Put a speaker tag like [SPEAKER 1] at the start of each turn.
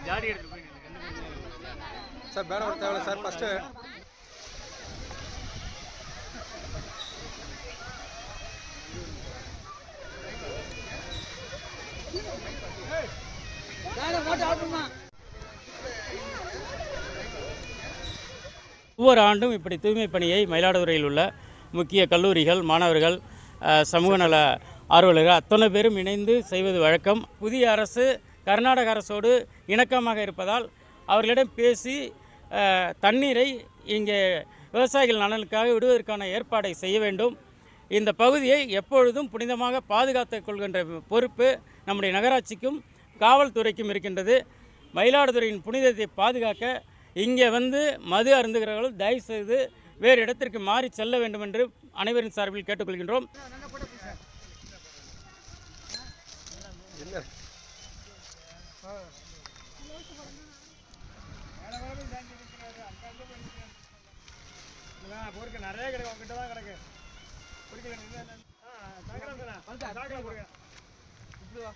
[SPEAKER 1] Sir banner ஒரு தேவையில்ல sir. First
[SPEAKER 2] ஒவ்வொரு ஆண்டும் இப்படி தூய்மை பணியை மயிலாடுதுறையில் உள்ள முக்கிய கல்லூரிகள், மாணவர்கள், சமூக நல ஆர்வலர்கள் அத்தனை பேரும் இணைந்து செய்வது வழக்கம். புதிய அரசு கர்நாடக அரசோடு இணக்கமாக இருப்பதால் அவர்களிடம் பேசி தண்ணீரை இங்கே விவசாயிகள் நலனுக்காக விடுவதற்கான ஏற்பாடை செய்ய வேண்டும். இந்த பகுதியை எப்பொழுதும் புனிதமாக பாதுகாத்துக் கொள்கின்ற பொறுப்பு நம்முடைய நகராட்சிக்கும் காவல்துறைக்கும் இருக்கின்றது. மயிலாடுதுறையின் புனிதத்தை பாதுகாக்க இங்கே வந்து மது அருந்துகிறவர்கள் தயவுசெய்து வேறு இடத்திற்கு மாறி செல்ல வேண்டும் என்று அனைவரின் சார்பில் கேட்டுக்கொள்கின்றோம்.
[SPEAKER 1] நிறைய கிடைக்கும், உங்ககிட்ட தான் கிடக்கு. இப்படி வா